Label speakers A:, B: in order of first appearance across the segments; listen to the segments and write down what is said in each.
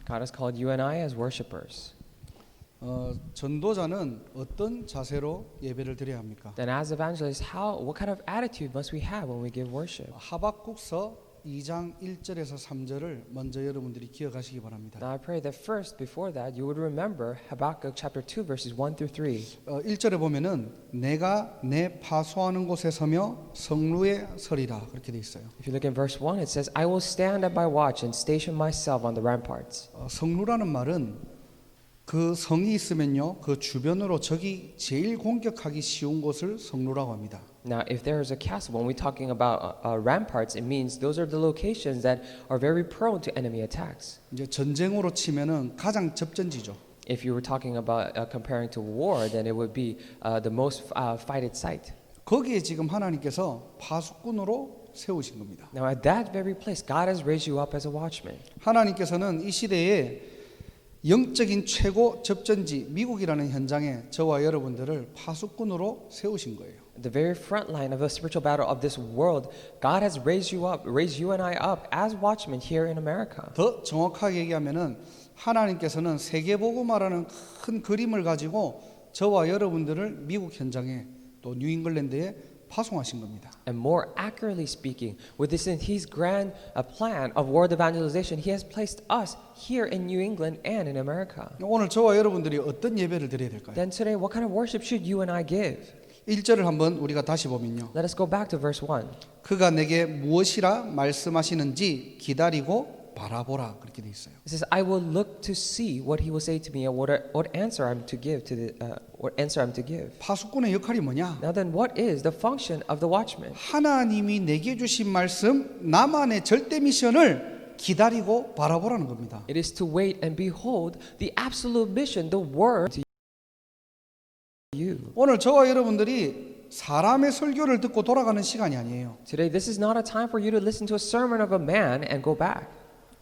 A: God has called you and I as worshipers.
B: 전도자는 어떤 자세로 예배를 드려야 합니까?
A: Then as evangelists, what kind of attitude must we have when we give worship?
B: 하박국서 2장 1절에서 3절을 먼저 여러분들이 기억하시기 바랍니다.
A: Now I pray that first, before that, you would remember Habakkuk chapter 2 verses 1 through 3.
B: 1절에 보면은 내가 내 파수하는 곳에 서며 성루에 서리라 그렇게 돼 있어요.
A: If you look in verse 1, it says, I will stand at my watch and station myself on the ramparts.
B: 성루라는 말은 그 성이 있으면요 그 주변으로 적이 제일 공격하기 쉬운 곳을 성루라고 합니다.
A: Now, if there is a castle, when we're talking about ramparts, it means those are the locations that are very prone to enemy attacks.
B: 이제 전쟁으로 치면은 가장 접전지죠.
A: If you were talking about comparing to war, then it would be the most fighted site.
B: 거기에 지금 하나님께서 파수꾼으로 세우신 겁니다.
A: Now, at that very place, God has raised you up as a watchman.
B: 하나님께서는 이 시대에 영적인 최고 접전지 미국이라는 현장에 저와 여러분들을 파수꾼으로 세우신 거예요.
A: At the very front line of the spiritual battle of this world, God has raised you and I up as watchmen here in America.
B: 더 정확하게 얘기하면은 하나님께서는 세계복음화라는 큰 그림을 가지고 저와 여러분들을 미국 현장에 또 뉴잉글랜드에 파송하신 겁니다.
A: And more accurately speaking, with this in His grand plan of world evangelization, He has placed us here in New England and in America.
B: 오늘 저와 여러분들이 어떤 예배를 드려야 될까요?
A: Then today, what kind of worship should you and I give?
B: 1절을 한번 우리가 다시 보면요.
A: Let us go back to verse 1.
B: 그가 내게 무엇이라 말씀하시는지 기다리고 바라보라 그렇게 돼 있어요.
A: It says, "I will look to see what He will say to me and what answer I'm to give to what answer I'm to give."
B: 파수꾼의 역할이 뭐냐?
A: Now then, what is the function of the watchman?
B: 하나님이 내게 주신 말씀 나만의 절대 미션을 기다리고 바라보라는 겁니다.
A: It is to wait and behold the absolute mission, the word to you.
B: 오늘 저와 여러분들이 사람의 설교를 듣고 돌아가는 시간이 아니에요.
A: Today, this is not a time for you to listen to a sermon of a man and go back.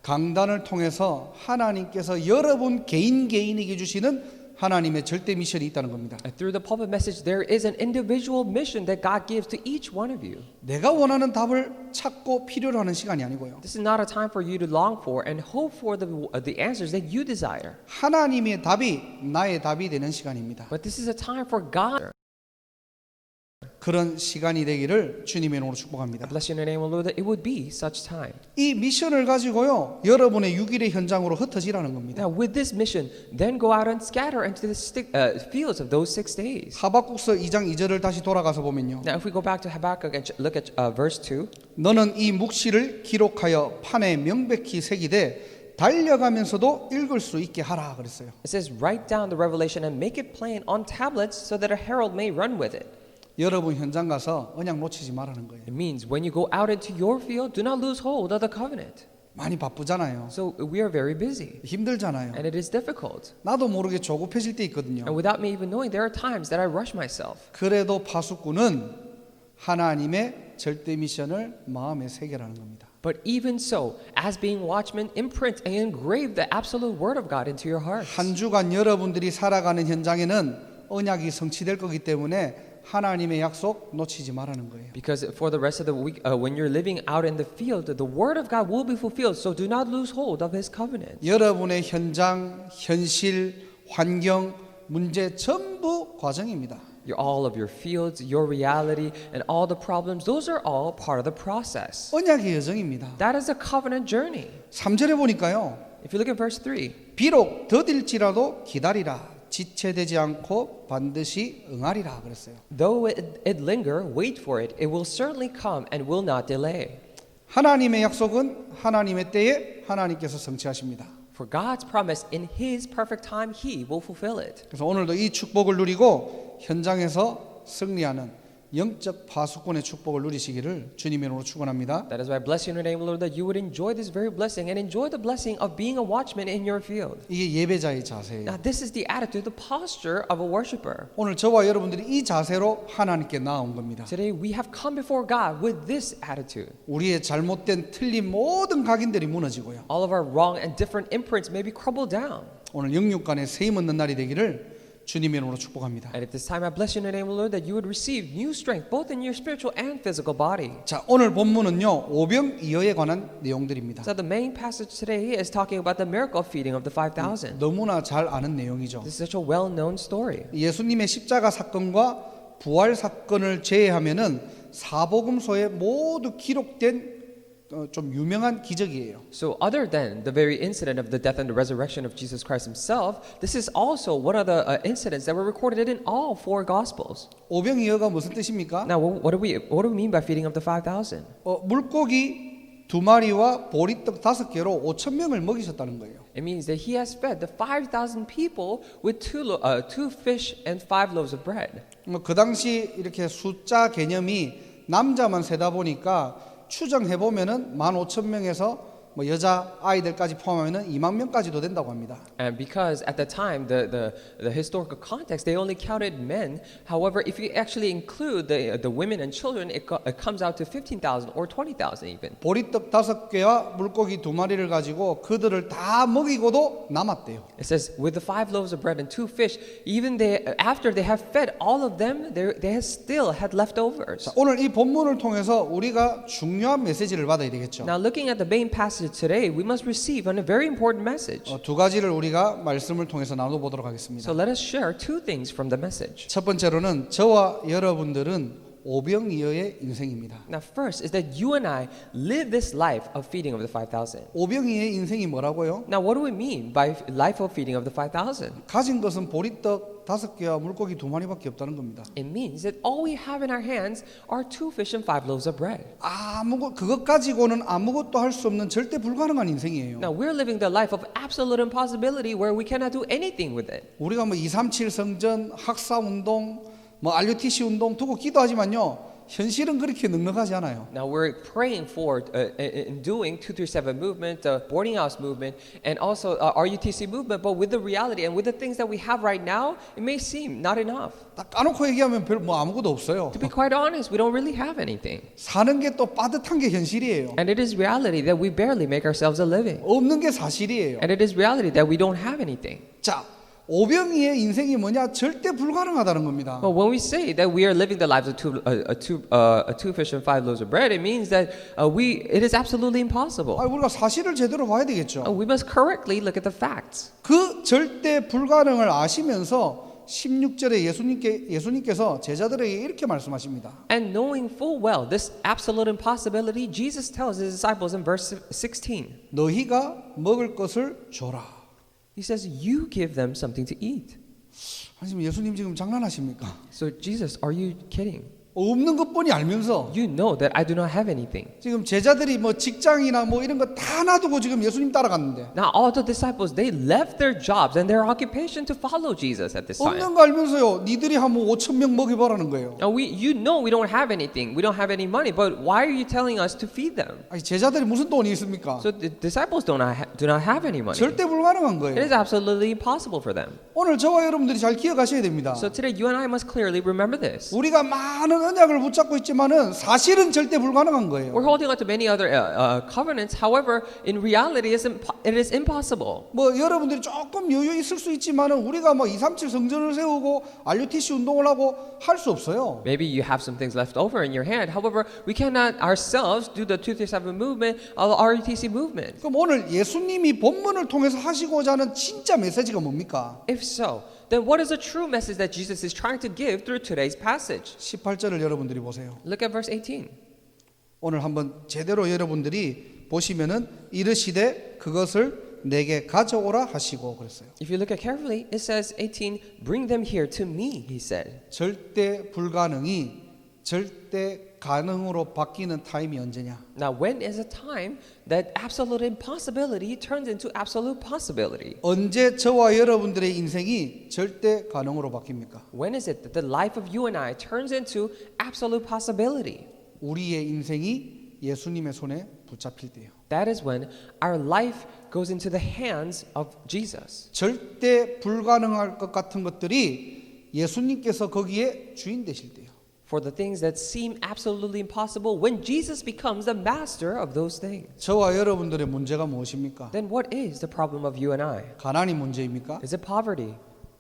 B: 강단을 통해서 하나님께서 여러분 개인에게 주시는 하나님의 절대 미션이 있다는 겁니다.
A: And through the pulpit message, there is an individual mission that God gives to each one of you.
B: 내가 원하는 답을 찾고 필요로 하는 시간이 아니고요.
A: This is not a time for you to long for and hope for the answers that you desire.
B: 하나님의 답이 나의 답이 되는 시간입니다.
A: But this is a time for God.
B: 그런 시간이 되기를 주님의 이름으로 축복합니다.
A: I bless you in the name of the Lord that it would be such time.
B: 이 미션을 가지고요 여러분의 6일의 현장으로 흩어지라는 겁니다.
A: Now, with this mission, then go out and scatter into the fields of those 6 days.
B: 하박국서 2장 2절을 다시 돌아가서 보면요.
A: Now, if we go back to Habakkuk and look at verse 2,
B: 너는 이 묵시를 기록하여 판에 명백히 새기되 달려가면서도 읽을 수 있게 하라 그랬어요.
A: it says, "Write down the revelation and make it plain on tablets, so that a herald may run with it."
B: 여러분 현장 가서 언약 놓치지 말라는 거예요.
A: It means when you go out into your field, do not lose hold of the covenant.
B: 많이 바쁘잖아요.
A: So we are very busy,
B: 힘들잖아요.
A: and it is difficult.
B: 나도 모르게 조급해질 때 있거든요.
A: And without me even knowing, there are times that I rush myself.
B: 그래도 파수꾼은 하나님의 절대 미션을 마음에 새겨라는 겁니다.
A: But even so, as being watchmen, imprint and engrave the absolute word of God into your heart.
B: 한 주간 여러분들이 살아가는 현장에는 언약이 성취될 거기 때문에 하나님의 약속 놓치지 말라는 거예요.
A: Because for the rest of the week, when you're living out in the field, the word of God will be fulfilled. So do not lose hold of His covenant.
B: 여러분의 현장, 현실, 환경, 문제 전부 과정입니다.
A: All of your fields, your reality, and all the problems, those are all part of the process.
B: 언약의 여정입니다.
A: That is a covenant journey.
B: 3절에 보니까요.
A: If you look at verse 3,
B: 비록 더딜지라도 기다리라. 지체되지 않고 반드시 응하리라 그랬어요.
A: though it linger, wait for it. It will certainly come and will not delay.
B: 하나님의 약속은 하나님의 때에 하나님께서 성취하십니다.
A: For God's promise, in His perfect time, He will fulfill it.
B: 그래서 오늘도 이 축복을 누리고 현장에서 승리하는 영적 파수꾼의 축복을 누리시기를 주님의 이름으로 축원합니다.
A: That is why I bless you in the name of the Lord, that you would enjoy this very blessing and enjoy the blessing of being a watchman in your field.
B: 이게 예배자의 자세예요.
A: Now, this is the attitude, the posture of a worshiper.
B: 오늘 저와 여러분들이 이 자세로 하나님께 나온 겁니다.
A: Today, we have come before God with this attitude.
B: 우리의 잘못된 틀린 모든 각인들이 무너지고요.
A: All of our wrong and different imprints may be crumbled down.
B: 오늘 영육간에 세임 얻는 날이 되기를 주님의 이름으로 축복합니다.
A: And at this time, I bless you in the name of the Lord that you would receive new strength both in your spiritual and physical body.
B: 자, 오늘 본문은요 오병이어에 관한 내용들입니다.
A: So the main passage today is talking about the miracle feeding of the 5,000.
B: 너무나 잘 아는 내용이죠.
A: This is such a well-known story.
B: 예수님의 십자가 사건과 부활 사건을 제외하면은 사복음서에 모두 기록된 좀 유명한 기적이에요.
A: So other than the very incident of the death and the resurrection of Jesus Christ himself, this is also one of the incidents that were recorded in all four gospels.
B: 오병이어가 무슨 뜻입니까?
A: Now, what do we mean by feeding of the 5,000?
B: 물고기 2마리와 보리떡 5개로 5천 명을 먹이셨다는 거예요.
A: It means that he has fed the 5,000 people with two fish and 5 loaves of bread.
B: 그 당시 이렇게 숫자 개념이 남자만 세다 보니까 추정해 보면은 15,000명에서 뭐 여자 아이들까지 포함하면은 2만 명까지도 된다고 합니다.
A: And because at the time, the historical context, they only counted men. However, if you actually include the women and children, it comes out to 15,000 or 20,000 even.
B: 보리떡 5개와 물고기 2마리를 가지고 그들을 다 먹이고도 남았대요.
A: It says, with the 5 loaves of bread and 2 fish, even after they have fed all of them, they still had leftovers.
B: 자, 오늘 이 본문을 통해서 우리가 중요한 메시지를 받아야 되겠죠.
A: Now, looking at the main passage today, we must receive a very important message.
B: 두 가지를 우리가 말씀을 통해서 나눠 보도록 하겠습니다.
A: So let us share two things from the message.
B: 첫 번째로는 저와 여러분들은 오병이어의 인생입니다.
A: Now, first is that you and I live this life of feeding of the 5,000.
B: 오병이어의 인생이 뭐라고요?
A: Now, what do we mean by life of feeding of the 5,000?
B: 가진 것은 보리떡 5개와 물고기 2마리밖에 없다는 겁니다.
A: It means that all we have in our hands are 2 fish and 5 loaves of bread.
B: 그것 가지고는 아무것도 할 수 없는 절대 불가능한 인생이에요.
A: Now, we're living the life of absolute impossibility where we cannot do anything with it.
B: 우리가 뭐 237 성전, 학사 운동, 뭐 RUTC 운동 두고 기도하지만요. 현실은 그렇게 넉넉하지 않아요.
A: Now we're praying for in doing 237 movement, the boarding house movement, and also RUTC movement. But with the reality and with the things that we have right now, it may seem not enough.
B: 딱 까놓고 얘기하면 별 뭐 아무것도 없어요.
A: To be quite honest, we don't really have anything.
B: 사는 게 또 빠듯한 게 현실이에요.
A: And it is reality that we barely make ourselves a living.
B: 없는 게 사실이에요.
A: And it is reality that we don't have anything.
B: 자, 오병이의 인생이 뭐냐? 절대 불가능하다는 겁니다.
A: But when we say that we are living the lives of two fish and 5 loaves of bread, it means that it is absolutely impossible.
B: 우리가 사실을 제대로 봐야 되겠죠.
A: We must correctly look at the facts.
B: 그 절대 불가능을 아시면서 16절에 예수님께서 제자들에게 이렇게 말씀하십니다.
A: And knowing full well this absolute impossibility, Jesus tells his disciples in verse 16.
B: 너희가 먹을 것을 줘라.
A: He says, you give them something to eat.
B: 아니 지금 예수님 지금 장난하십니까?
A: So Jesus, are you kidding?
B: 없는 것뿐이 알면서
A: You know that I do not have anything.
B: 지금 제자들이 뭐 직장이나 뭐 이런 거 다 놔두고 지금 예수님 따라갔는데
A: Now all the disciples, they left their jobs and their occupation to follow Jesus at this time.
B: 없는 거 알면서요 니들이 한 뭐 5천 명 먹여보라는 거예요.
A: Now you know we don't have anything. We don't have any money. But why are you telling us to feed them?
B: 아니 제자들이 무슨 돈이 있습니까?
A: So the disciples do not have any money.
B: 절대 불가능한
A: It is
B: 거예요.
A: absolutely impossible for them.
B: 오늘 저와 여러분들이 잘 기억하셔야 됩니다.
A: So today you and I must clearly remember this.
B: 우리가 많은 언약을 붙잡고 있지만은 사실은 절대 불가능한 거예요.
A: We're holding on to many other covenants. However, in reality, it is impossible.
B: 뭐 여러분들이 조금 여유 있을 수 있지만은 우리가 뭐 237 성전을 세우고 RUTC 운동을 하고 할 수 없어요.
A: Maybe you have some things left over in your hand. However, we cannot ourselves do the 237 movement, the RUTC movement.
B: 그럼 오늘 예수님이 본문을 통해서 하시고자 하는 진짜 메시지가 뭡니까?
A: If so, then what is the true message that Jesus is trying to give through today's passage?
B: 18절을 여러분들이 보세요.
A: Look at verse 18.
B: 오늘 한번 제대로 여러분들이 보시면은 이르시되 그것을 내게 가져오라 하시고 그랬어요.
A: If you look at carefully, it says 18, bring them here to me, he said.
B: 절대 불가능이 절대 가능으로 바뀌는 타임이 언제냐?
A: Now, when is a time that absolute impossibility turns into absolute possibility?
B: 언제 저와 여러분들의 인생이 절대 가능으로 바뀝니까?
A: When is it that the life of you and I turns into absolute possibility?
B: 우리의 인생이 예수님의 손에 붙잡힐 때요.
A: That is when our life goes into the hands of Jesus.
B: 절대 불가능할 것 같은 것들이 예수님께서 거기에 주인 되실 때요.
A: For the things that seem absolutely impossible, when Jesus becomes the master of those things,
B: 저와 여러분들의 문제가 무엇입니까?
A: then what is the problem of you and I?
B: 가난이 문제입니까?
A: Is it poverty?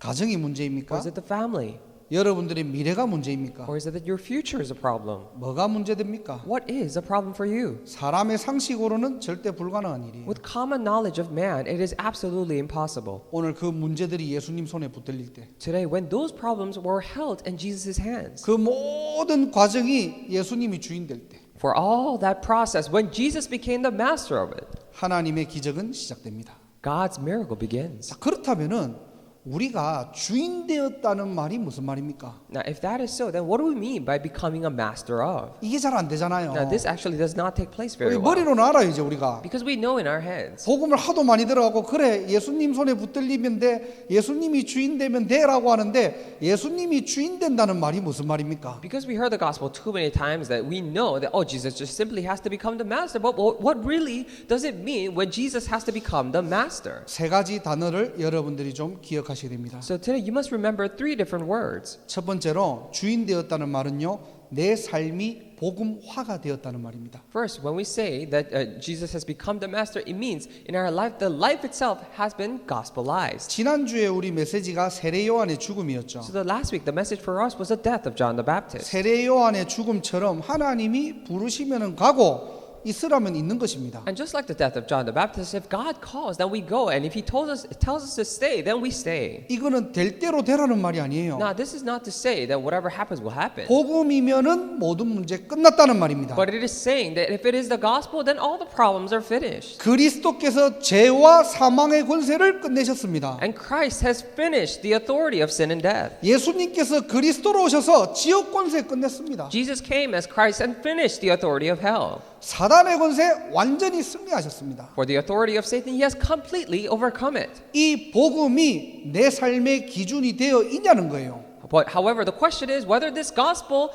B: 가정이
A: Or
B: 문제입니까?
A: is it the family?
B: 여러분들의 미래가 문제입니까?
A: Or is it that your future is a problem?
B: 뭐가 문제됩니까?
A: What is a problem for you?
B: 사람의 상식으로는 절대 불가능한 일이에요.
A: With common knowledge of man, it is absolutely impossible.
B: 오늘 그 문제들이 예수님 손에 붙들릴 때,
A: Today, when those problems were held in Jesus' hands,
B: 그 모든 과정이 예수님이 주인 될 때,
A: for all that process, when Jesus became the master of it,
B: 하나님의 기적은 시작됩니다.
A: God's miracle begins.
B: 자, 그렇다면은 우리가 주인 되었다는 말이 무슨 말입니까?
A: Now, if that is so, then what do we mean by becoming a master of?
B: 이게 잘 안 되잖아요.
A: Now, this actually does not take place very
B: 우리
A: well.
B: 머리로는 알아요, 이제 우리가.
A: Because we know in our heads.
B: 복음을 하도 많이 들어가고 그래 예수님 손에 붙들리면 돼, 예수님이 주인 되면 돼라고 하는데 예수님이 주인 된다는 말이 무슨 말입니까?
A: Because we heard the gospel too many times that we know that, oh, Jesus just simply has to become the master. But what really does it mean when Jesus has to become the master?
B: 세 가지 단어를 여러분들이 좀 기억하셔야 됩니다.
A: So today you must remember three different words.
B: 첫 번째로 주인 되었다는 말은요, 내 삶이 복음화가 되었다는 말입니다.
A: First, when we say that Jesus has become the master, it means in our life, the life itself has been gospelized.
B: 지난주에 우리 메시지가 세례 요한의 죽음이었죠.
A: So the last week, the message for us was the death of John the Baptist.
B: 세례 요한의 죽음처럼 하나님이 부르시면은 가고 있으라면 있는 것입니다.
A: And just like the death of John the Baptist, if God calls, then we go. And if He tells us to stay, then we stay.
B: 이거는 될 대로 되라는 말이 아니에요.
A: Now, this is not to say that whatever happens will happen.
B: 복음이면은 모든 문제 끝났다는 말입니다.
A: But it is saying that if it is the gospel, then all the problems are finished.
B: 그리스도께서 죄와 사망의 권세를 끝내셨습니다.
A: And Christ has finished the authority of sin and death.
B: 예수님께서 그리스도로 오셔서 지옥 권세 끝냈습니다.
A: Jesus came as Christ and finished the authority of hell.
B: 사단의 권세 완전히 승리하셨습니다.
A: For the authority of Satan, He has completely overcome it.
B: 이 복음이 내 삶의 기준이 되어 있냐는 거예요.
A: But however, the question is whether this gospel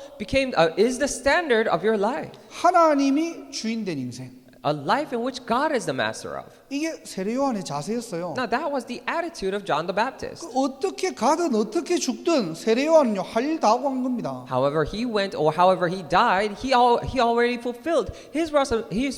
A: is the standard of your life.
B: 하나님이 주인 된 인생.
A: A life in which God is the master of.
B: 이게 세례 요한의 자세였어요.
A: Now that was the attitude of John the Baptist.
B: 어떻게 가든 어떻게 죽든 세례 요한은요 할 일 다 하고 한 겁니다.
A: However he went or however he died, he already fulfilled his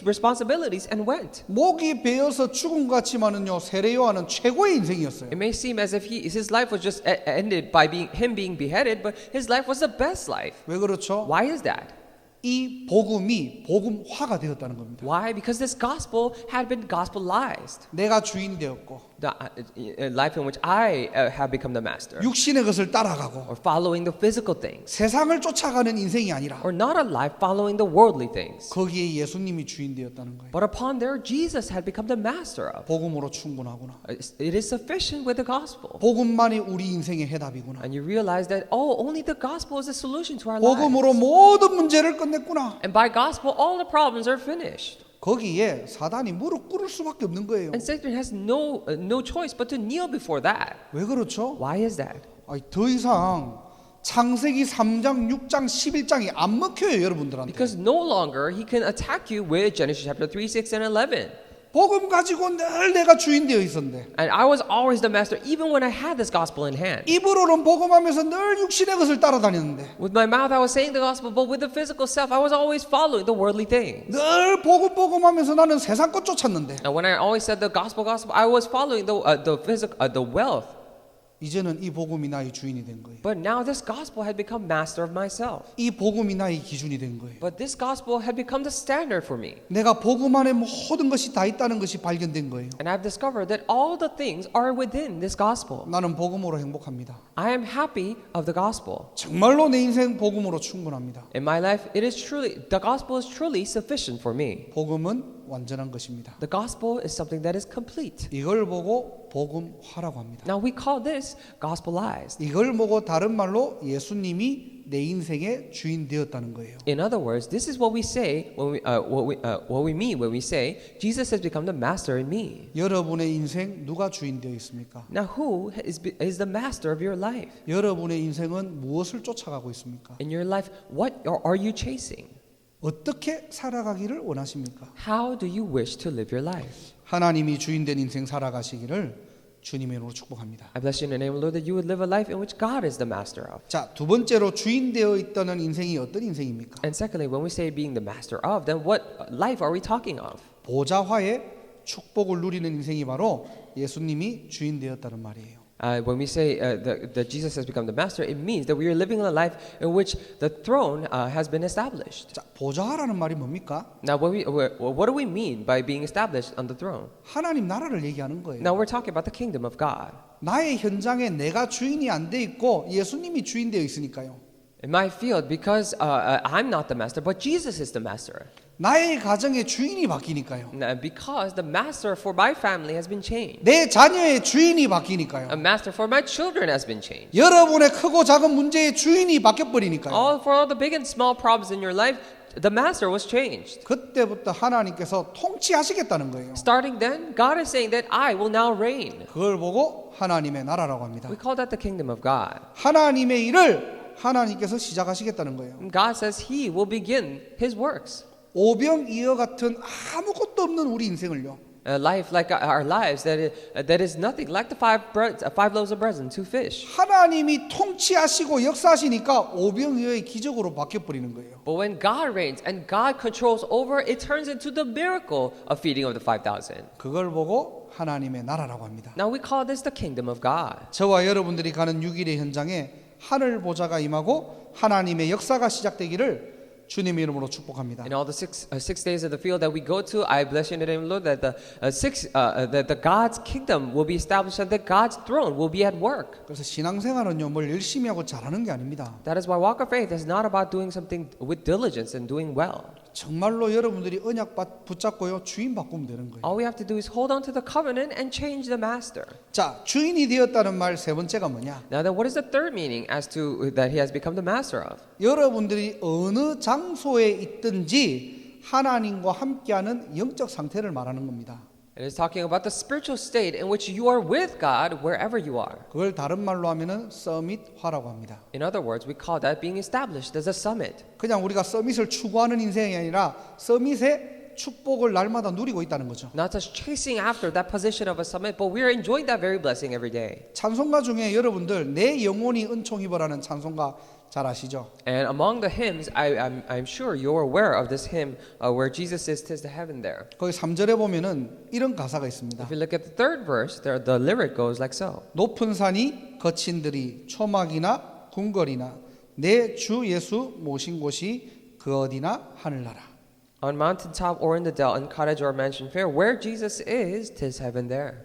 A: responsibilities and went.
B: 목이 베어서 죽은 것 같지만은요 세례 요한은 최고의 인생이었어요.
A: It may seem as if his life was just ended by him being beheaded, but his life was the best life.
B: 왜 그렇죠?
A: Why is that?
B: 이 복음이 복음화가 되었다는 겁니다.
A: Why? Because this gospel had been gospelized.
B: 내가 주인 되었고
A: The life in which I have become the master.
B: 육신의 것을 따라가고
A: Or following the physical things.
B: 세상을 쫓아가는 인생이 아니라
A: Or not a life following the worldly things.
B: 거기에 예수님이 주인 되었다는 거예요.
A: But upon there, Jesus had become the master of.
B: 복음으로 충분하구나.
A: It is sufficient with the gospel.
B: 복음만이 우리 인생의 해답이구나.
A: And you realize that, oh, only the gospel is the solution to our lives.
B: 복음으로 모든 문제를 끝냈구나.
A: And by gospel, all the problems are finished.
B: 거기에 사단이 무릎 꿇을 수밖에 없는 거예요.
A: And Satan has no choice but to kneel before that.
B: 왜 그렇죠?
A: Why is that?
B: 아니, 더 이상 창세기 3장, 6장, 11장이 안 먹혀요, 여러분들한테.
A: Because no longer he can attack you with Genesis chapter 3, 6, and 11.
B: 복음 가지고 늘 내가 주인 되어 있었는데
A: And I was always the master, even when I had this gospel in hand.
B: 입으로는 복음하면서 늘 육신의 것을 따라다녔는데
A: With my mouth, I was saying the gospel, but with the physical self, I was always following the worldly things.
B: 늘 복음하면서 나는 세상 것 쫓았는데
A: And when I always said the gospel, I was following the wealth.
B: 이제는 이 복음이 나의 주인이 된 거예요.
A: But now this gospel had become master of myself.
B: 이 복음이 나의 기준이 된 거예요.
A: But this gospel had become the standard for me.
B: 내가 복음 안에 모든 것이 다 있다는 것이 발견된 거예요.
A: And I've discovered that all the things are within this gospel.
B: 나는 복음으로 행복합니다.
A: I am happy of the gospel.
B: 정말로 내 인생 복음으로 충분합니다.
A: In my life, the gospel is truly sufficient for me.
B: 복음은 완전한 것입니다.
A: The gospel is something that is complete.
B: 이걸 보고 복음화라고 합니다.
A: Now we call this gospelized.
B: 이걸 보고 다른 말로 예수님이 내 인생의 주인 되었다는 거예요.
A: In other words, this is what we say what we mean when we say Jesus has become the master in me.
B: 여러분의 인생 누가 주인 되어 있습니까?
A: Now who is the master of your life?
B: 여러분의 인생은 무엇을 쫓아가고 있습니까?
A: In your life, what are you chasing?
B: 어떻게 살아가기를 원하십니까?
A: How do you wish to live your life?
B: 하나님이 주인 된 인생 살아가시기를 주님의 이름으로 축복합니다.
A: I bless you in the name of the Lord that you would live a life in which God is the master of.
B: 자, 두 번째로 주인 되어 있다는 인생이 어떤 인생입니까?
A: And secondly, when we say being the master of, then what life are we talking of?
B: 보좌화의 축복을 누리는 인생이 바로 예수님이 주인 되었다는 말이에요.
A: When we say that Jesus has become the master, it means that we are living a life in which the throne has been established.
B: 자, 보좌하라는 말이 뭡니까?
A: Now, what do we mean by being established on the throne?
B: 하나님 나라를 얘기하는 거예요.
A: Now, we're talking about the kingdom of God.
B: 나의 현장에 내가 주인이 안 돼 있고 예수님이 주인 되어 있으니까요.
A: In my field, because I'm not the master, but Jesus is the master.
B: 나의 가정의 주인이 바뀌니까요.
A: Now, because the master for my family has been changed.
B: 내 자녀의 주인이
A: A
B: 바뀌니까요.
A: master for my children has been changed.
B: 여러분의 크고 작은 문제의 주인이 바뀌어 버리니까요.
A: For all the big and small problems in your life, the master was changed.
B: 그때부터 하나님께서 통치하시겠다는 거예요.
A: Starting then, God is saying that I will now reign.
B: 그걸 보고 하나님의 나라라고 합니다.
A: We call that the kingdom of God.
B: 하나님의 일을 하나님께서 시작하시겠다는 거예요.
A: And God says He will begin His works.
B: 오병이어 같은 아무것도 없는 우리 인생을요.
A: A life like our lives that is nothing like the five loaves of bread and two fish.
B: 하나님이 통치하시고 역사하시니까 오병이어의 기적으로 바뀌어 버리는 거예요.
A: But when God reigns and God controls over, it turns into the miracle of feeding of the 5,000.
B: 그걸 보고 하나님의 나라라고 합니다.
A: Now we call this the kingdom of God.
B: 저와 여러분들이 가는 6일의 현장에 하늘 보좌가 임하고 하나님의 역사가 시작되기를 주님의 이름으로 축복합니다.
A: In all the six days of the field that we go to, I bless you in the name of the Lord that that the God's kingdom will be established and that God's throne will be at work.
B: 그래서 신앙생활은요, 뭘 열심히 하고 잘하는 게 아닙니다.
A: That is why walk of faith is not about doing something with diligence and doing well.
B: 정말로 여러분들이 언약 붙잡고요, 주인 바꾸면 되는 거예요.
A: All we have to do is hold on to the covenant and change the master.
B: 자, 주인이 되었다는 말 세 번째가 뭐냐?
A: Now then, what is the third meaning as to that he has become the master of?
B: 여러분들이 어느 장소에 있든지 하나님과 함께하는 영적 상태를 말하는 겁니다.
A: It is talking about the spiritual state in which you are with God wherever you are.
B: 그걸 다른 말로 하면은 서밋화라고 합니다.
A: In other words, we call that being established as a summit.
B: 그냥 우리가 서밋을 추구하는 인생이 아니라 서밋의 축복을 날마다 누리고 있다는 거죠.
A: Not just chasing after that position of a summit, but we are enjoying that very blessing every day.
B: 찬송가 중에 여러분들 내 영혼이 은총 입어라는 찬송가 잘 아시죠?
A: And among the hymns, I'm sure you're aware of this hymn where Jesus says, "'Tis the heaven there."
B: 거기 3절에 보면은 이런 가사가 있습니다.
A: If you look at the third verse, there the lyric goes like so.
B: 높은 산이 거친 들이 초막이나 궁궐이나 내 주 예수 모신 곳이 그 어디나 하늘나라.
A: On mountain top or in the dell, in cottage or mansion fair, where Jesus is, 'tis heaven there.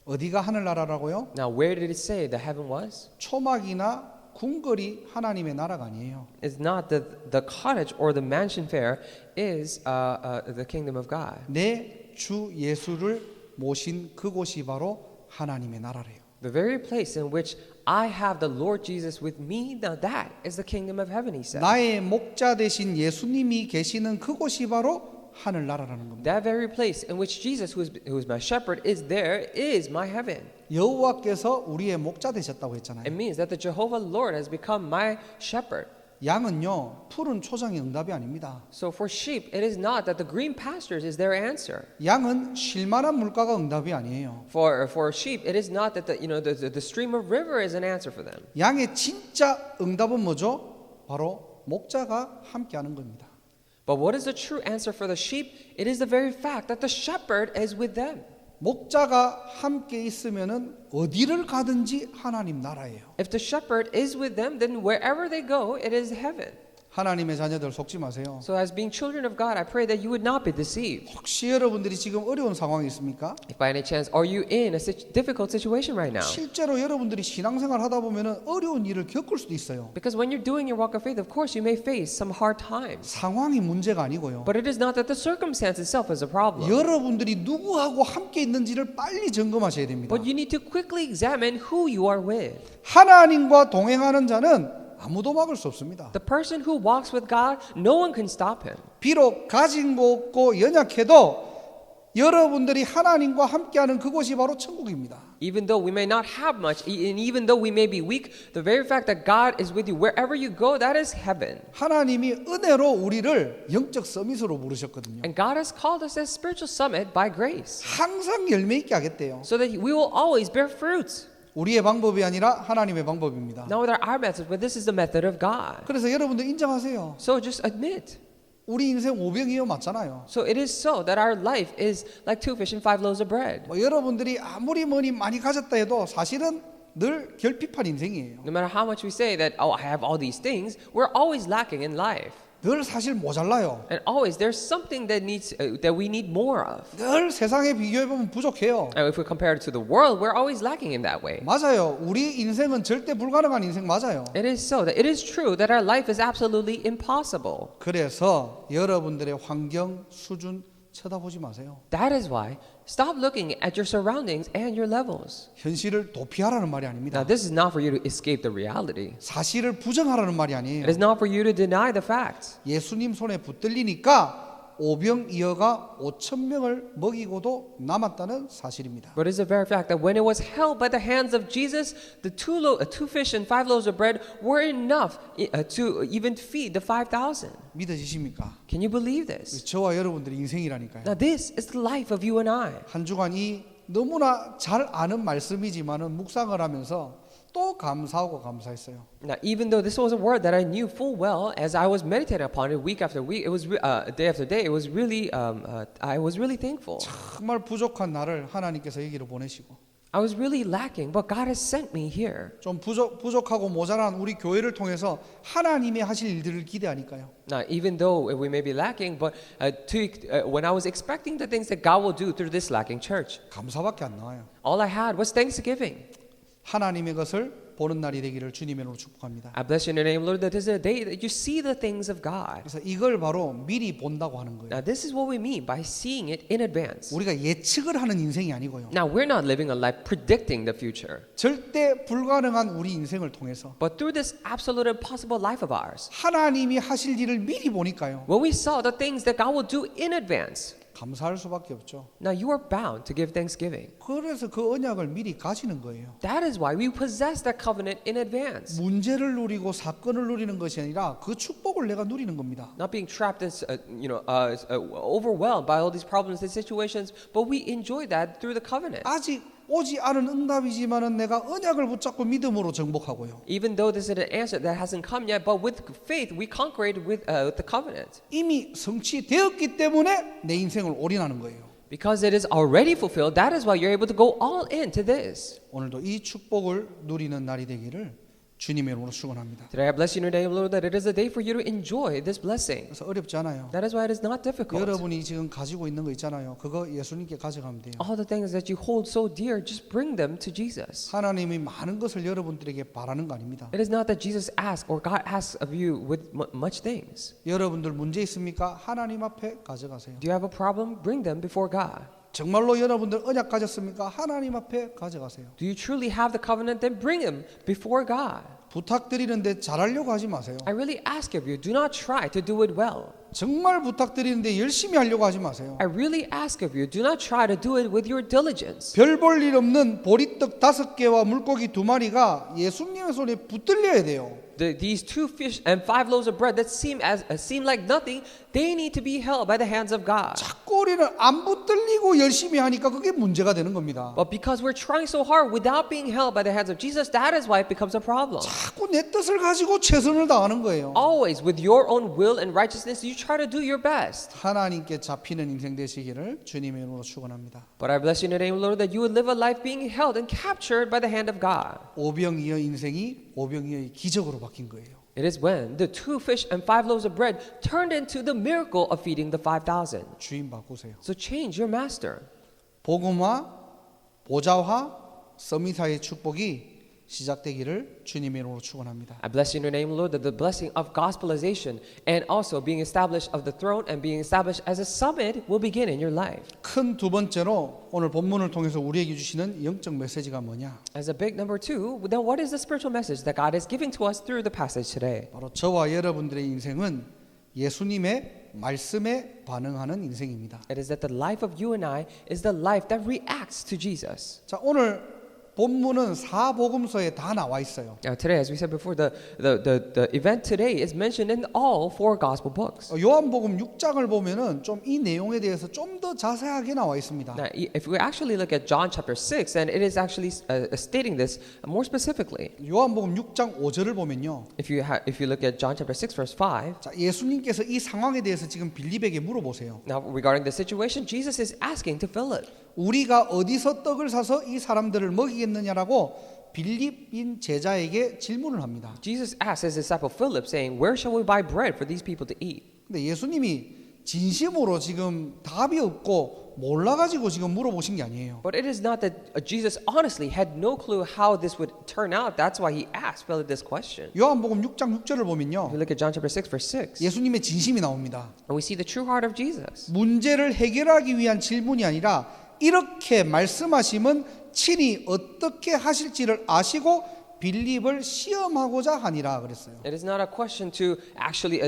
B: 어디가 하늘나라라고요?
A: Now, where did it say the heaven was?
B: 초막이나 궁궐이 하나님의 나라가 아니에요.
A: It's not that the cottage or the mansion fair is the kingdom of God.
B: 내 주 예수를 모신 그곳이 바로 하나님의 나라래요.
A: The very place in which I have the Lord Jesus with me, now that is the kingdom of heaven, he said.
B: 나의 목자 되신 예수님이 계시는 그곳이 바로 하늘나라라는 겁니다.
A: That very place in which Jesus, who is my shepherd, is there, is my heaven.
B: 여호와께서 우리의 목자 되셨다고 했잖아요.
A: It means that the Jehovah Lord has become my shepherd.
B: 양은요, 푸른 초장이 응답이 아닙니다.
A: So for sheep, it is not that the green pastures is their answer.
B: 양은 쉴만한 물가가 응답이 아니에요.
A: For sheep, it is not that the stream of river is an answer for them.
B: 양의 진짜 응답은 뭐죠? 바로 목자가 함께하는 겁니다.
A: But what is the true answer for the sheep? It is the very fact that the shepherd is with them.
B: 목자가 함께 있으면은 어디를 가든지 하나님 나라예요.
A: If the shepherd is with them, then wherever they go, it is heaven.
B: 하나님의 자녀들 속지 마세요.
A: So as being children of God, I pray that you would not be deceived.
B: 혹시 여러분들이 지금 어려운 상황이 있습니까?
A: If by any chance, are you in a difficult situation right now?
B: 실제로 여러분들이 신앙생활 하다 보면은 어려운 일을 겪을 수도 있어요.
A: Because when you're doing your walk of faith, of course, you may face some hard times.
B: 상황이 문제가 아니고요.
A: But it is not that the circumstance itself is a problem.
B: 여러분들이 누구하고 함께 있는지를 빨리 점검하셔야 됩니다.
A: But you need to quickly examine who you are with.
B: 하나님과 동행하는 자는 아무도 막을 수 없습니다.
A: The person who walks with God, no one can stop him.
B: 비록 가진 거 없고 연약해도 여러분들이 하나님과 함께하는 그곳이 바로 천국입니다.
A: Even though we may not have much, and even though we may be weak, the very fact that God is with you wherever you go, that is heaven.
B: 하나님이 은혜로 우리를 영적 서밋으로 부르셨거든요.
A: And God has called us as spiritual summit by grace,
B: 항상 열매 있게 하겠대요.
A: so that we will always bear fruits.
B: 우리의 방법이 아니라 하나님의 방법입니다.
A: Not with our methods, but this is the method of God.
B: 그래서 여러분들 인정하세요.
A: So just admit.
B: 우리 인생 오병이어 맞잖아요.
A: So it is so that our life is like 2 fish and 5 loaves of bread.
B: 뭐 여러분들이 아무리 뭐니 많이 가졌다 해도 사실은 늘 결핍한 인생이에요.
A: No matter how much we say that, oh, I have all these things, we're always lacking in life.
B: 늘 사실 모자라요.
A: And always there's something that that we need more of.
B: 늘 세상에 비교해 보면 부족해요.
A: And if we compare it to the world, we're always lacking in that way.
B: 맞아요. 우리 인생은 절대 불가능한 인생 맞아요.
A: It is so that it is true that our life is absolutely impossible.
B: 그래서 여러분들의 환경, 수준 쳐다보지 마세요.
A: That is why stop looking at your surroundings and your levels.
B: 현실을 도피하라는 말이
A: Now,
B: 아닙니다.
A: this is not for you to escape the reality.
B: 사실을 부정하라는 말이 아니에요.
A: It is not for you to deny the facts.
B: 예수님 손에 붙들리니까 오병이어가 5천 명을 먹이고도 남았다는 사실입니다.
A: But it's a very fact that when it was held by the hands of Jesus, the two fish and 5 loaves of bread were enough to even feed the 5,000.
B: 믿어지십니까?
A: Can you believe this?
B: 저와 여러분들의 인생이라니까요.
A: Now, this is the life of you and I.
B: 한 주간 이 너무나 잘 아는 말씀이지만은 묵상을 하면서 또 감사하고 감사했어요.
A: Now, even though this was a word that I knew full well, as I was meditating upon it week after week, it was day after day. It was really, I was really thankful.
B: 정말 부족한 나를 하나님께서 여기로 보내시고
A: I was really lacking, but God has sent me here.
B: 좀 부족하고 모자란 우리 교회를 통해서 하나님의 하실 일들을 기대하니까요.
A: Now, even though we may be lacking, but when I was expecting the things that God will do through this lacking church,
B: 감사밖에 안 나와요.
A: all I had was thanksgiving.
B: 하나님의 것을 보는 날이 되기를 주님의 이름으로 축복합니다.
A: I bless you in your name, Lord, that this is a day that you see the things of God.
B: 그래서 이걸 바로 미리 본다고 하는 거예요.
A: Now, this is what we mean by seeing it in advance.
B: 우리가 예측을 하는 인생이 아니고요.
A: Now, we're not living a life predicting the future,
B: 절대 불가능한 우리 인생을 통해서
A: but through this absolute impossible life of ours,
B: 하나님이 하실 일을 미리 보니까요.
A: when we saw the things that God will do in advance,
B: 감사할 수밖에 없죠.
A: now you are bound to give thanksgiving.
B: 그래서 그 언약을 미리 가지는 거예요.
A: That is why we possess that covenant in advance.
B: 문제를 누리고 사건을 누리는 것이 아니라 그 축복을 내가 누리는 겁니다.
A: Not being trapped in, overwhelmed by all these problems and situations, but we enjoy that through the covenant.
B: 아직 오지 않은 응답이지만은 내가 언약을 붙잡고 믿음으로 정복하고요.
A: Even though this is an answer that hasn't come yet, but with faith we conquer it with the covenant.
B: 이미 성취되었기 때문에 내 인생을 올인하는 거예요.
A: Because it is already fulfilled, that is why you're able to go all into this.
B: 오늘도 이 축복을 누리는 날이 되기를 주님의 이름으로 축원합니다.
A: Today I bless you in your name, Lord, that it is a day for you to enjoy this blessing.
B: 그래서 어렵지 않아요.
A: That is why it is not difficult.
B: 여러분이 지금 가지고 있는 거 있잖아요. 그거 예수님께 가져가면 돼요.
A: All the things that you hold so dear, just bring them to Jesus.
B: 하나님이 많은 것을 여러분들에게 바라는 거 아닙니다.
A: It is not that Jesus asks or God asks of you with much things.
B: 여러분들 문제 있습니까? 하나님 앞에 가져가세요.
A: Do you have a problem? Bring them before God.
B: 정말로 여러분들 언약 가졌습니까? 하나님 앞에 가져가세요.
A: Do you truly have the covenant? Then bring them before God.
B: 부탁드리는데 잘하려고 하지 마세요.
A: I really ask of you, do not try to do it well.
B: 정말 부탁드리는데 열심히 하려고 하지 마세요.
A: I really ask of you, do not try to do it with your diligence.
B: 별 볼 일 없는 보리떡 5개와 물고기 2마리가 예수님의 손에 붙들려야 돼요.
A: These 2 fish and 5 loaves of bread that seem like nothing, they need to be held by the hands of God.
B: 자꾸 우리는 안 붙들리고 열심히 하니까 그게 문제가 되는 겁니다.
A: But because we're trying so hard without being held by the hands of Jesus, that is why it becomes a problem.
B: 자꾸 내 뜻을 가지고 최선을 다하는 거예요.
A: Always with your own will and righteousness, you try to do your best.
B: 하나님께 잡히는 인생 되시기를 주님의 이름으로 축원합니다.
A: But I bless you in the name, Lord, that you would live a life being held and captured by the hand of God.
B: 오병이어 인생이 오병이어의 기적으로 바뀐 거예요.
A: It is when the 2 fish and 5 loaves of bread turned into the miracle of feeding the 5,000.
B: 주인 바꾸세요.
A: So change your master.
B: 복음화, 보좌화, 서밋화의 축복이 시작되기를 주님의 이름으로 축원합니다.
A: I bless you in your name, Lord, that the blessing of gospelization and also being established of the throne and being established as a summit will begin in your life.
B: 큰 두 번째로 오늘 본문을 통해서 우리에게 주시는 영적 메시지가 뭐냐?
A: As a big number 2, then what is the spiritual message that God is giving to us through the passage today?
B: 바로 저와 여러분들의 인생은 예수님의 말씀에 반응하는 인생입니다.
A: It is that the life of you and I is the life that reacts to Jesus.
B: 자, 오늘 본문은 사복음서에 다 나와 있어요.
A: Now today, as we said before, the event today is mentioned in all 4 gospel books.
B: 요한복음 6장을 보면은 좀 이 내용에 대해서 좀 더 자세하게 나와 있습니다.
A: Now, if we actually look at John chapter 6, then it is actually stating this more specifically.
B: 요한복음 6장 5절을 보면요.
A: If you look at John chapter 6, verse 5,
B: 자, 예수님께서 이 상황에 대해서 지금 빌립에게 물어보세요.
A: now regarding the situation, Jesus is asking to Philip.
B: 우리가 어디서 떡을 사서 이 사람들을 먹이겠느냐라고 빌립인 제자에게 질문을 합니다.
A: Jesus asked his disciple Philip, saying, "Where shall we buy bread for these people to eat?"
B: 근데 예수님이 진심으로 지금 답이 없고 몰라가지고 지금 물어보신 게 아니에요.
A: But it is not that Jesus honestly had no clue how this would turn out. That's why he asked Philip this question.
B: 요한복음 6장 6절을
A: If
B: 보면요,
A: you look at John chapter 6, verse 6,
B: 예수님의 진심이 나옵니다.
A: and we see the true heart of Jesus.
B: 문제를 해결하기 위한 질문이 아니라 이렇게 말씀하시면 친히 어떻게 하실지를 아시고 빌립을 시험하고자 하니라 그랬어요.
A: It is not a question to actually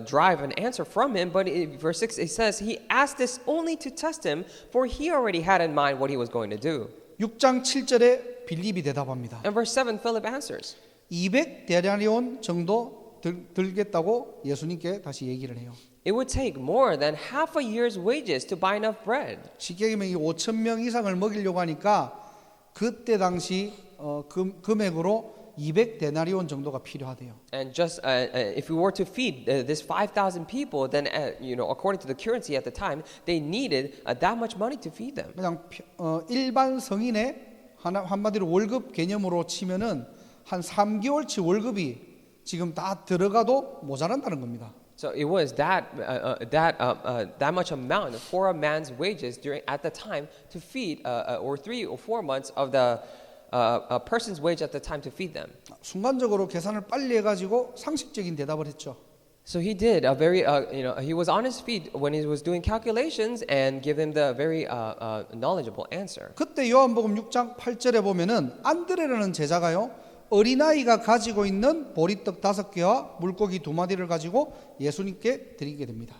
A: drive an answer from him, but in verse 6 it says he asked this only to test him, for he already had in mind what he was going to do.
B: 6장 7절에 빌립이 대답합니다.
A: And verse 7, Philip answers,
B: 200데나리온 정도 들겠다고 예수님께 다시 얘기를 해요.
A: "It would take more than half a year's wages to buy enough bread."
B: 쉽게 얘기하면 이 5천 명 이상을 먹이려고 하니까 그때 당시 금액으로 200데나리온 정도가 필요하대요.
A: And just if we were to feed this 5,000 people, then according to the currency at the time, they needed that much money to feed them.
B: 그냥 일반 성인의 한마디로 월급 개념으로 치면은 한 3개월치 월급이 지금 다 들어가도 모자란다는 겁니다.
A: So it was that much amount for a man's wages at the time to feed, or 3 or 4 months of a person's wage at the time to feed them.
B: 순간적으로 계산을 빨리 해가지고 상식적인 대답을 했죠.
A: So he did a very, he was on his feet when he was doing calculations and give him the very knowledgeable answer.
B: 그때 요한복음 6장 8절에 보면은 안드레라는 제자가요, 어린아이가 가지고 있는 보리떡 5개와 물고기 2마리를 가지고 예수님께 드리게 됩니다.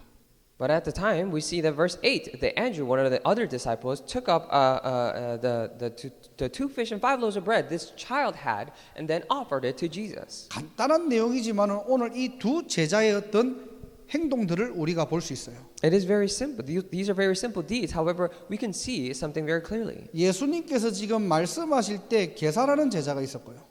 A: But at the time, we see that verse 8, that Andrew, one of the other disciples, took up the 2 fish and 5 loaves of bread this child had and then offered it to Jesus.
B: 간단한 내용이지만 오늘 이 두 제자의 어떤 행동들을 우리가 볼 수 있어요.
A: It is very simple. These are very simple deeds. However, we can see something very clearly.
B: 예수님께서 지금 말씀하실 때 계산하는 제자가 있었고요.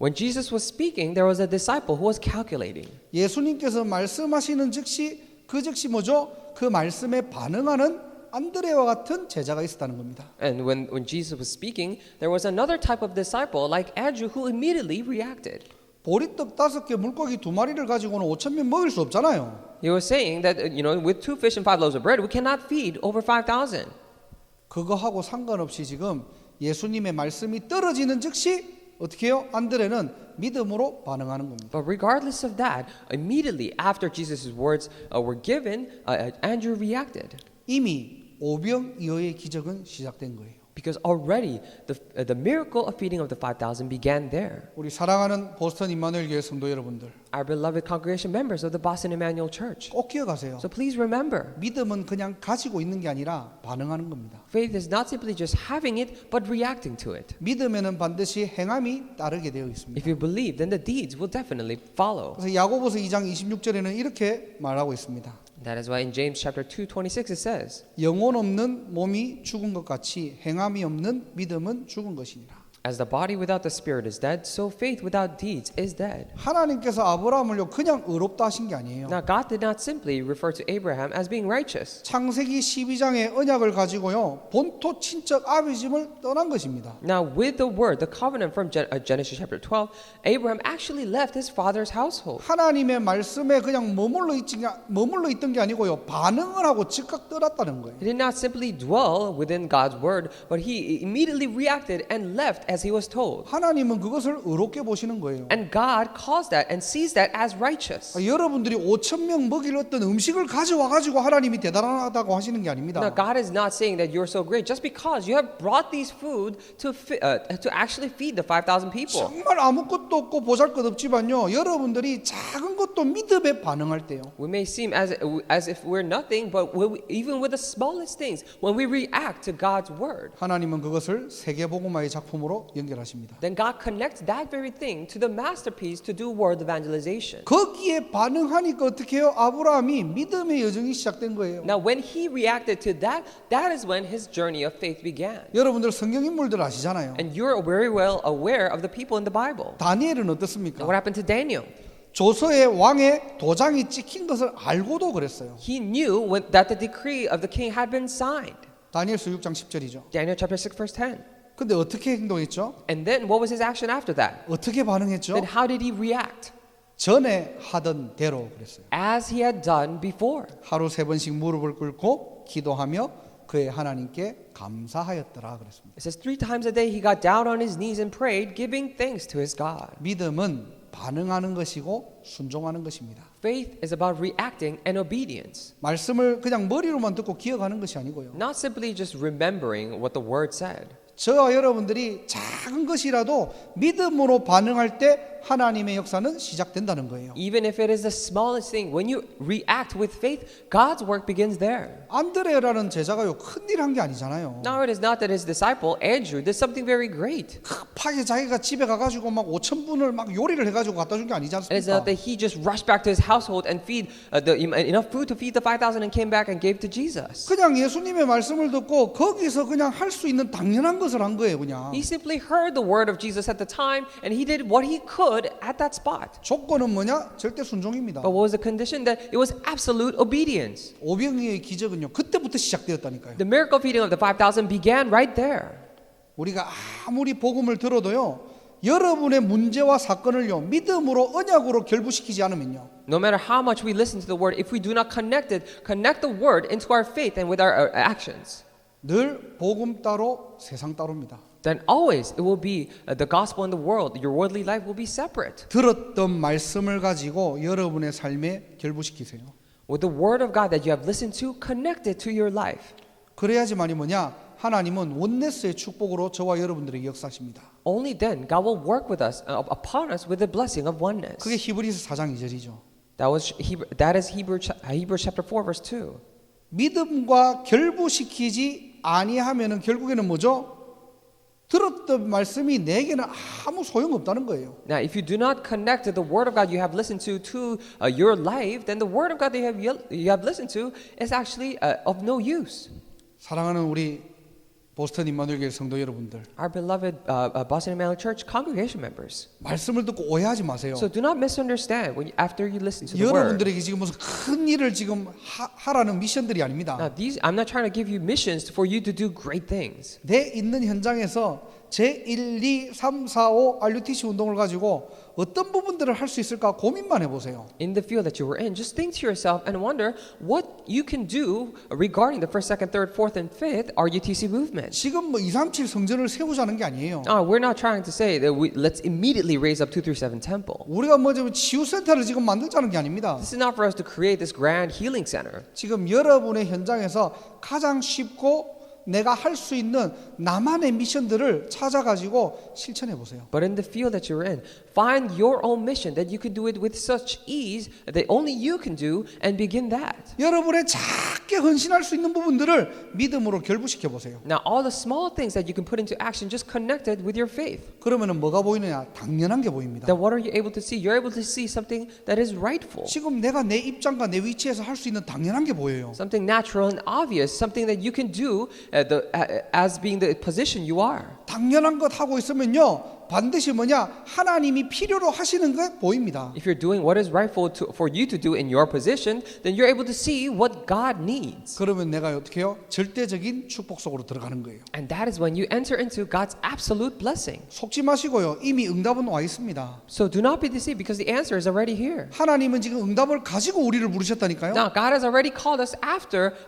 A: When Jesus was speaking, there was a disciple who was calculating.
B: 예수님께서 말씀하시는 즉시 그 즉시 뭐죠? 그 말씀에 반응하는 안드레와 같은 제자가 있었다는 겁니다.
A: And when Jesus was speaking, there was another type of disciple like Andrew who immediately reacted.
B: 보리떡 5개, 물고기 2마리를 가지고는 5천 명 먹일 수 없잖아요.
A: He was saying that with 2 fish and 5 loaves of bread, we cannot feed over 5,000.
B: 그거하고 상관없이 지금 예수님의 말씀이 떨어지는 즉시 어떻게 해요? 안드레는 믿음으로 반응하는 겁니다.
A: But regardless of that, immediately after Jesus' words were given, Andrew reacted.
B: 이미 오병이어의 기적은 시작된 거예요.
A: Because already the miracle of feeding of the 5,000 began there.
B: 우리 사랑하는 보스턴 임마누엘 교회 성도 여러분들,
A: Our beloved congregation members of the Boston Emmanuel Church.
B: 꼭 기억하세요.
A: So please remember,
B: 믿음은 그냥 가지고 있는 게 아니라 반응하는 겁니다.
A: faith is not simply just having it, but reacting to it.
B: 믿음에는 반드시 행함이 따르게 되어 있습니다.
A: If you believe, then the deeds will definitely follow.
B: 그래서 야고보서 2장 26절에는 이렇게 말하고 있습니다.
A: That is why in James chapter 2:26 it says,
B: 영혼 없는 몸이 죽은 것 같이 행함이 없는 믿음은 죽은 것이니라.
A: "As the body without the spirit is dead, so faith without deeds is dead."
B: 하나님께서 아브라함을요 그냥 의롭다 하신 게 아니에요.
A: Now God did not simply refer to Abraham as being righteous.
B: 창세기 12장의 언약을 가지고요 본토 친척 아비집을 떠난 것입니다.
A: Now with the word, the covenant from Genesis chapter 12, Abraham actually left his father's household.
B: 하나님의 말씀에 그냥 머물러 있던 게 아니고요 반응을 하고 즉각 떠났다는 거예요.
A: He did not simply dwell within God's word, but he immediately reacted and left as he was told.
B: 하나님은 그것을 의롭게 보시는 거예요.
A: And God calls that and sees that as righteous.
B: 여러분들이 5천 명 먹일 어떤 음식을 가져와 가지고 하나님이 대단하다고 하시는 게 아닙니다.
A: Now God is not saying that you're so great just because you have brought these food to actually feed the 5,000 people.
B: 정말 아무것도 없고 보잘것없지만요 여러분들이 작은 것도 믿음에 반응할 때요
A: We may seem as if we're nothing, but even with the smallest things, when we react to God's word,
B: 하나님은 그것을 세계복음화의 작품으로 연결하십니다.
A: then God connects that very thing to the masterpiece to do word evangelization.
B: 거기에 반응하니까 어떻게 해요? 아브라함이 믿음의 여정이 시작된 거예요.
A: Now, when he reacted to that, that is when his journey of faith began.
B: 여러분들 성경 인물들 아시잖아요.
A: And you're very well aware of the people in the Bible.
B: 다니엘은
A: Now,
B: 어떻습니까?
A: what happened to Daniel?
B: 조서의 왕의 도장이 찍힌 것을 알고도 그랬어요.
A: He knew that the decree of the king had been signed.
B: 다니엘서 6장 10절이죠.
A: Daniel chapter 6 verse 10.
B: 근데 어떻게 행동했죠?
A: And then what was his action after that?
B: 어떻게 반응했죠?
A: Then how did he react?
B: 전에 하던 대로 그랬어요.
A: As he had done before.
B: 하루 3번씩 무릎을 꿇고 기도하며 그의 하나님께 감사하였더라 그랬습니다.
A: It says 3 times a day he got down on his knees and prayed, giving thanks to his God.
B: 믿음은 반응하는 것이고 순종하는 것입니다.
A: Faith is about reacting and obedience,
B: 말씀을 그냥 머리로만 듣고 기억하는 것이 아니고요.
A: not simply just remembering what the word said.
B: 저와 여러분들이 작은 것이라도 믿음으로 반응할 때 하나님의 역사는 시작된다는 거예요.
A: Even if it is the smallest thing, when you react with faith, God's work begins there.
B: 안드레라는 제자가요 큰일 한 게 아니잖아요.
A: Now it is not that his disciple Andrew did something very great.
B: 급하게 자기가 집에 가가지고 막 5,000분을 막 요리를 해가지고 갖다 준 게 아니지
A: It is not
B: 않습니까?
A: that he just rushed back to his household and feed enough food to feed the 5,000 and came back and gave to Jesus.
B: 그냥 예수님의 말씀을 듣고 거기서 그냥 할 수 있는 당연한 것을 한 거예요, 그냥.
A: He simply heard the word of Jesus at the time and he did what he could at that spot.
B: 조건은 뭐냐? 절대 순종입니다.
A: But what was the condition? That it was absolute obedience.
B: 오병이의 기적은요 그때부터 시작되었다니까요.
A: The miracle feeding of the 5,000 began right there.
B: 우리가 아무리 복음을 들어도요 여러분의 문제와 사건을요 믿음으로 언약으로 결부시키지 않으면요
A: No matter how much we listen to the word, if we do not connect the word into our faith and with our actions,
B: 늘 복음 따로 세상 따로입니다.
A: then always it will be the gospel in the world. Your worldly life will be separate.
B: 들었던 말씀을 가지고 여러분의 삶에 결부시키세요.
A: With the word of God that you have listened to, connect it to your life.
B: 그래야지만이 뭐냐? 하나님은 원네스의 축복으로 저와 여러분들에게 역사하십니다.
A: Only then God will work with us, upon us with the blessing of oneness.
B: 그게 히브리서 4장 2절이죠.
A: That is Hebrews chapter 4 verse 2.
B: 믿음과 결부시키지 아니하면은 결국에는 뭐죠? 들었던 말씀이 내게는 아무 소용없다는 거예요.
A: Now, if you do not connect to the word of God you have listened to your life, then the word of God that you have listened to is actually of no use.
B: 사랑하는 우리 보스턴 임마누엘교회 성도 여러분들,
A: Our beloved Boston Emmanuel Church congregation members.
B: 말씀을 듣고 오해하지 마세요.
A: So do not misunderstand after you listen to the word.
B: 여러분들에게 지금 무슨 큰 일을 지금 하라는 미션들이 아닙니다.
A: Now, I'm not trying to give you missions for you to do great things.
B: 내 있는 현장에서 제1, 2, 3, 4, 5 RUTC 운동을 가지고 어떤 부분들을 할 수 있을까 고민만 해보세요.
A: In the field that you were in, just think to yourself and wonder what you can do regarding the first, second, third, fourth, and fifth RUTC movement.
B: 지금 뭐 237 성전을 세우자는 게 아니에요.
A: We're not trying to say that let's immediately raise up 237 temple.
B: 우리가 뭐 지금 치유센터를 지금 만들자는 게 아닙니다.
A: This is not for us to create this grand healing center.
B: 지금 여러분의 현장에서 가장 쉽고 내가 할 수 있는 나만의 미션들을 찾아가지고 실천해 보세요.
A: But in the field that you're in, find your own mission that you can do it with such ease that only you can do and begin that.
B: 여러분의 작게 헌신할 수 있는 부분들을 믿음으로 결부시켜 보세요.
A: Now, all the small things that you can put into action, just connect it with your faith.
B: 그러면은 뭐가 보이느냐? 당연한 게 보입니다.
A: Then what are you able to see? You're able to see something that is rightful.
B: 지금 내가 내 입장과 내 위치에서 할 수 있는 당연한 게 보여요.
A: Something natural and obvious, something that you can do as being the position you are.
B: 당연한 것 하고 있으면요 반드시 뭐냐 하나님이 필요로 하시는 게 보입니다.
A: If you're doing what is rightful for you to do in your position, then you're able to see what God needs.
B: 그러면 내가 어떻게 해요? 절대적인 축복 속으로 들어가는 거예요.
A: And that is when you enter into God's absolute blessing.
B: 속지 마시고요. 이미 응답은 와 있습니다.
A: So do not be deceived because the answer is already here.
B: 하나님은 지금 응답을 가지고 우리를 부르셨다니까요.
A: Now, God has already called us after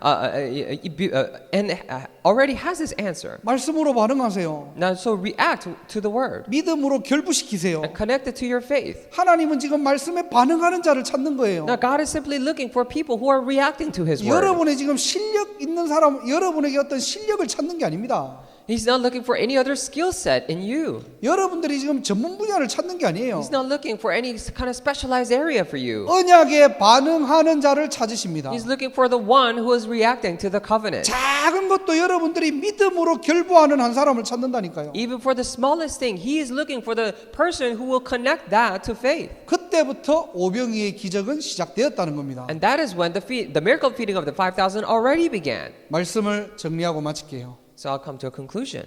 A: and already has His answer.
B: 말씀으로 반응하세요.
A: Now, so react to the word
B: 믿음으로 결부시키세요.
A: and connect it to your faith.
B: 하나님은 지금 말씀에 반응하는 자를 찾는 거예요.
A: Now, God is simply looking for people who are reacting to His word.
B: 여러분의 지금 실력 있는 사람, 여러분에게 어떤 실력을 찾는 게 아닙니다.
A: He's not looking for any other skill set in you.
B: 여러분들이 지금 전문 분야를 찾는 게 아니에요.
A: He's not looking for any kind of specialized area for you.
B: 언약에 반응하는 자를 찾으십니다.
A: He's looking for the one who is reacting to the covenant.
B: 작은 것도 여러분들이 믿음으로 결부하는 한 사람을 찾는다니까요.
A: Even for the smallest thing, He is looking for the person who will connect that to faith.
B: 그때부터 오병이의 기적은 시작되었다는 겁니다.
A: And that is when the miracle feeding of the 5,000 already began.
B: 말씀을 정리하고 마칠게요.
A: So I'll come to a conclusion.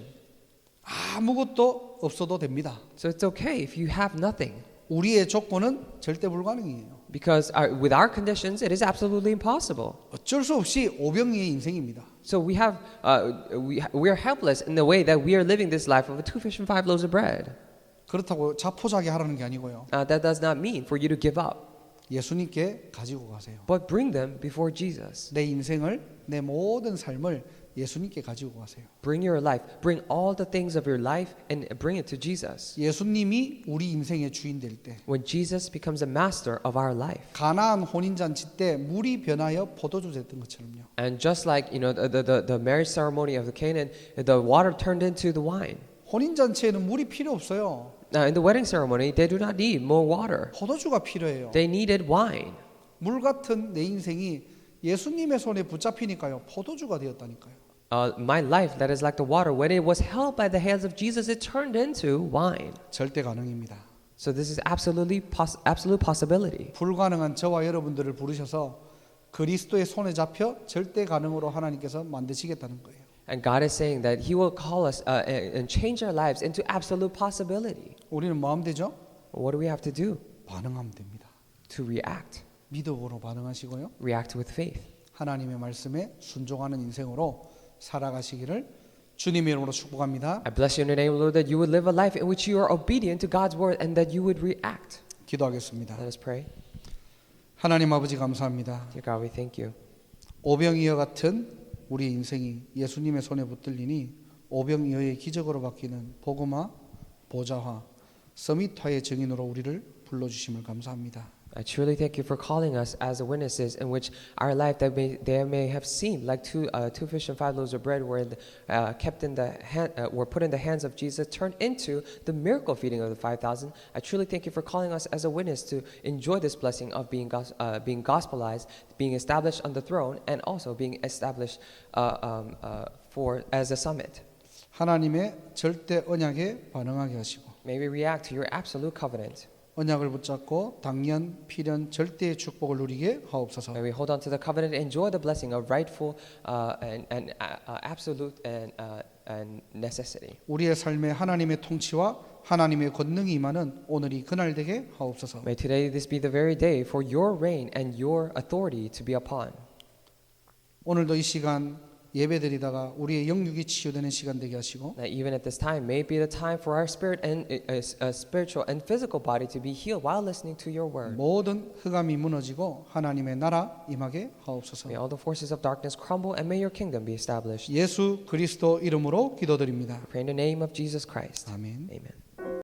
B: 아무것도 없어도 됩니다.
A: So it's okay if you have nothing.
B: 우리의 조건은 절대 불가능이에요.
A: Because with our conditions, it is absolutely impossible.
B: 어쩔 수 없이 오병이의 인생입니다.
A: So we are helpless in the way that we are living this life of 2 fish and 5 loaves of bread.
B: 그렇다고 자포자기 하라는 게 아니고요.
A: That does not mean for you to give up,
B: 예수님께 가지고 가세요.
A: but bring them before Jesus.
B: 내 인생을, 내 모든 삶을 예수님께 가지고 가세요.
A: Bring your life, bring all the things of your life and bring it to Jesus.
B: 예수님이 우리 인생의 주인 될 때,
A: When Jesus becomes a master of our life.
B: 가나안 혼인잔치 때 물이 변하여 포도주 됐던 것처럼요.
A: And just like the marriage ceremony of the Canaan, the water turned into the wine.
B: 혼인잔치에는 물이 필요 없어요.
A: Now in the wedding ceremony, they do not need more water.
B: 포도주가 필요해요.
A: They needed wine.
B: 물 같은 내 인생이 예수님의 손에 붙잡히니까요. 포도주가 되었다니까요.
A: My life that is like the water, when it was held by the hands of Jesus, it turned into wine.
B: 절대 가능입니다.
A: So this is absolute possibility.
B: 불가능한 저와 여러분들을 부르셔서 그리스도의 손에 잡혀 절대 가능으로 하나님께서 만드시겠다는 거예요.
A: And God is saying that He will call us and change our lives into absolute possibility.
B: 우리는 뭐 하면 되죠?
A: What do we have to do?
B: 반응하면 됩니다.
A: To react.
B: 믿음으로 반응하시고요.
A: React with faith.
B: 하나님의 말씀에 순종하는 인생으로 살아가시기를 주님의 이름으로 축복합니다.
A: I bless you in the name of the Lord that you would live a life in which you are obedient to God's word and that you would react.
B: 기도하겠습니다.
A: Let us pray.
B: 하나님 아버지 감사합니다.
A: Dear God, we thank you.
B: 오병이어 같은 우리 인생이 예수님의 손에 붙들리니 오병이어의 기적으로 바뀌는 복음화, 보좌화, 서밋화의 증인으로 우리를 불러주심을 감사합니다.
A: I truly thank you for calling us as witnesses in which our life that may have seemed like two fish and 5 loaves of bread were put in the hands of Jesus, turned into the miracle feeding of the 5,000. I truly thank you for calling us as a witness to enjoy this blessing of being gospelized, being established on the throne, and also being established as a summit.
B: 하나님의 절대 언약에 반응하게 하시고
A: May we react to your absolute covenant.
B: 언약을 붙잡고 당연, 필연, 절대의 축복을 누리게 하옵소서.
A: May we hold on to the covenant and enjoy the blessing of rightful and absolute and necessity.
B: 우리의 삶에 하나님의 통치와 하나님의 권능이 임하는 오늘이 그날 되게 하옵소서.
A: May today this be the very day for your reign and your authority to be upon.
B: 오늘도 이 시간 예배드리다가 우리의 영육이 치유되는 시간 되게 하시고
A: That even at this time may be the time for our spirit and spiritual and physical body to be healed while listening to your word.
B: 모든 흑암이 무너지고 하나님의 나라 임하게 하옵소서.
A: May all the forces of darkness crumble and may your kingdom be established.
B: 예수 그리스도 이름으로 기도드립니다.
A: I pray in the name of Jesus Christ.
B: 아멘.
A: Amen.